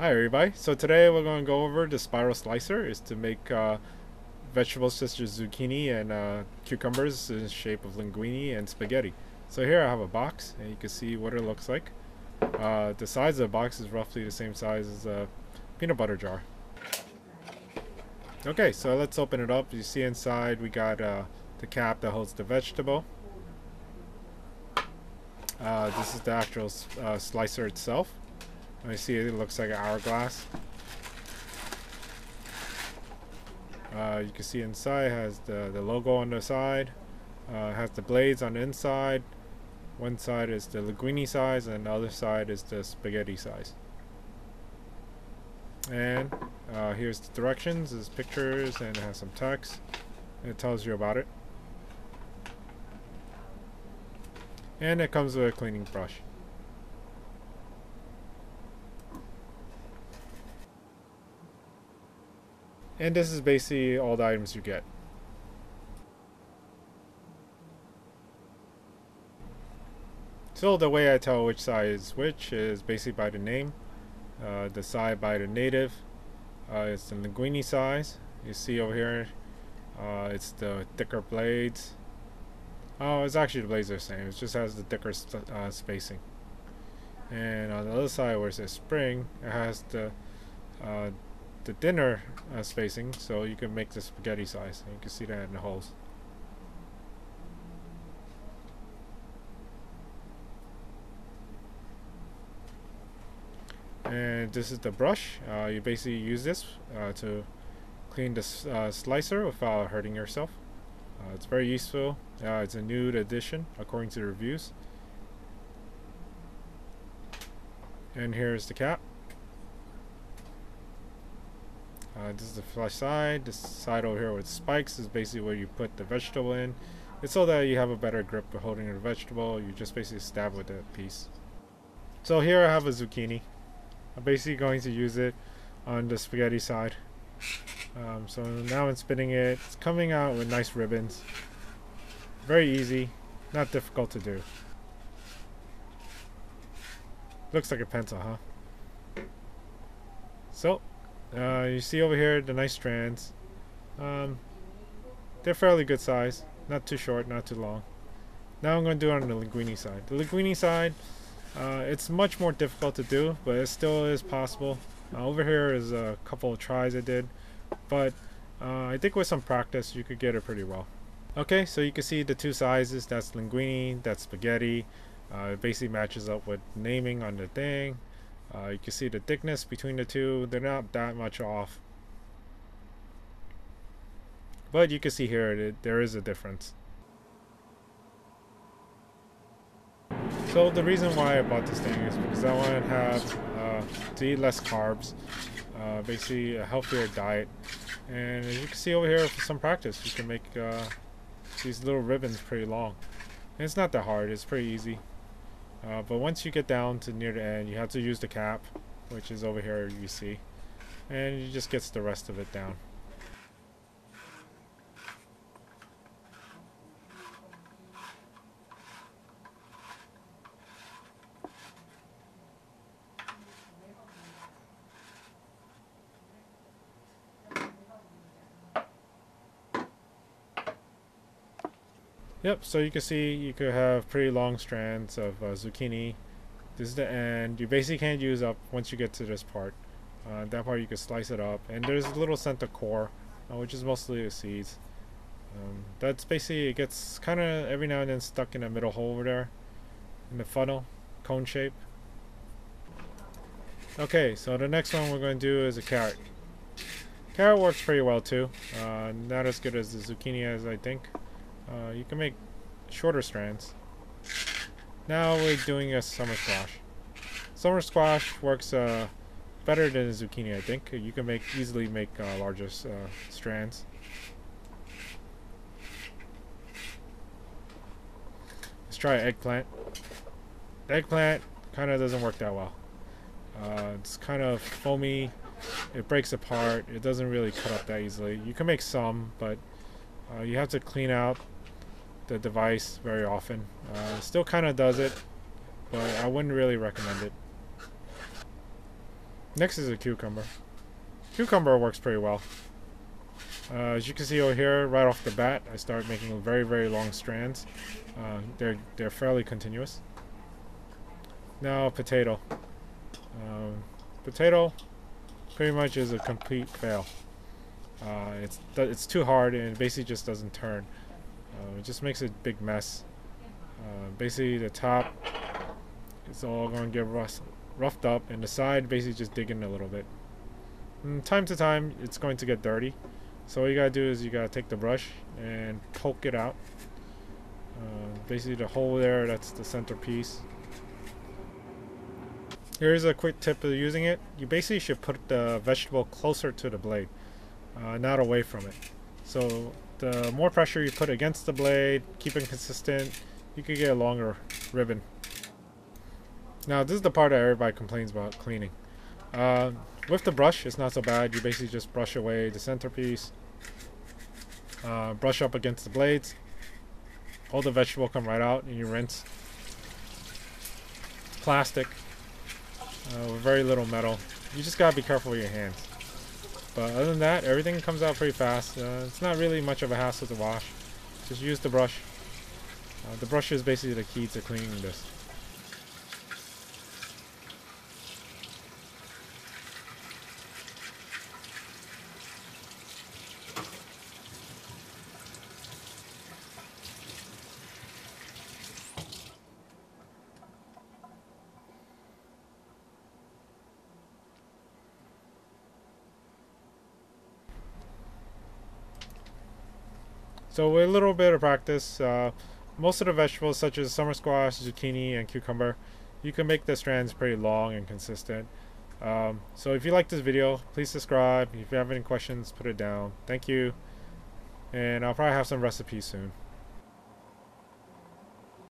Hi everybody. So today we're going to go over the spiral slicer. Is to make vegetables such as zucchini and cucumbers in the shape of linguine and spaghetti. So here I have a box and you can see what it looks like. The size of the box is roughly the same size as a peanut butter jar. Okay, so let's open it up. You see inside we got the cap that holds the vegetable. This is the actual slicer itself. I see it looks like an hourglass. You can see inside has the logo on the side. Has the blades on the inside. One side is the linguine size and the other side is the spaghetti size. And here's the directions. There's pictures and it has some text. And it tells you about it. And it comes with a cleaning brush. And this is basically all the items you get. So the way I tell which side is which is basically by the name. The side by the native, it's the linguine size. You see over here, it's the thicker blades. Oh, it's actually the blades are the same. It just has the thicker spacing. And on the other side where it says spring, it has the thinner spacing, so you can make the spaghetti size. You can see that in the holes. And this is the brush. You basically use this to clean the slicer without hurting yourself. It's very useful. It's a new addition according to the reviews. And here's the cap. This is the flesh side. This side over here with spikes is basically where you put the vegetable in. It's so that you have a better grip of holding the vegetable. You just basically stab with that piece. So here I have a zucchini. I'm basically going to use it on the spaghetti side. So now I'm spinning it. It's coming out with nice ribbons. Very easy, not difficult to do. Looks like a pencil, huh? So you see over here the nice strands. They're fairly good size, not too short, not too long. Now I'm going to do it on the linguine side. The linguine side, it's much more difficult to do, but it still is possible. Over here is a couple of tries I did, but I think with some practice you could get it pretty well. Okay, so you can see the two sizes. That's linguine, that's spaghetti. It basically matches up with naming on the thing. You can see the thickness between the two. They're not that much off, but you can see here there is a difference. So the reason why I bought this thing is because I want to have to eat less carbs, basically a healthier diet. And as you can see over here, with some practice, you can make these little ribbons pretty long. And it's not that hard, it's pretty easy. But once you get down to near the end, you have to use the cap, which is over here you see. And you just get the rest of it down. Yep, so you can see you could have pretty long strands of zucchini. This is the end. You basically can't use up once you get to this part. That part you can slice it up. And there's a little center core, which is mostly the seeds. That's basically, it gets kind of every now and then stuck in the middle hole over there. In the funnel, cone shape. Okay, so the next one we're going to do is a carrot. Carrot works pretty well too. Not as good as the zucchini as I think. You can make shorter strands. Now we're doing a summer squash. Summer squash works better than a zucchini, I think. You can easily make larger strands. Let's try eggplant. The eggplant kind of doesn't work that well. It's kind of foamy. It breaks apart. It doesn't really cut up that easily. You can make some, but you have to clean out the device very often. Still kind of does it, but I wouldn't really recommend it. Next is a cucumber. Cucumber works pretty well. As you can see over here, right off the bat, I start making very, very long strands. They're fairly continuous. Now potato. Potato pretty much is a complete fail. It's too hard and it basically just doesn't turn. It just makes a big mess. Basically the top is all going to get roughed up, and the side basically just dig in a little bit. From time to time it's going to get dirty, so what you gotta do is you gotta take the brush and poke it out. Basically the hole there, that's the centerpiece. Here's a quick tip of using it. You basically should put the vegetable closer to the blade, not away from it. So the more pressure you put against the blade, keeping consistent, you could get a longer ribbon. Now this is the part that everybody complains about cleaning. With the brush, it's not so bad. You basically just brush away the centerpiece, brush up against the blades. All the vegetable come right out, and you rinse. It's plastic with very little metal. You just gotta be careful with your hands. But other than that, everything comes out pretty fast. It's not really much of a hassle to wash. Just use the brush. The brush is basically the key to cleaning this. So with a little bit of practice, most of the vegetables such as summer squash, zucchini, and cucumber, you can make the strands pretty long and consistent. So if you like this video, please subscribe. If you have any questions, put it down. Thank you. And I'll probably have some recipes soon.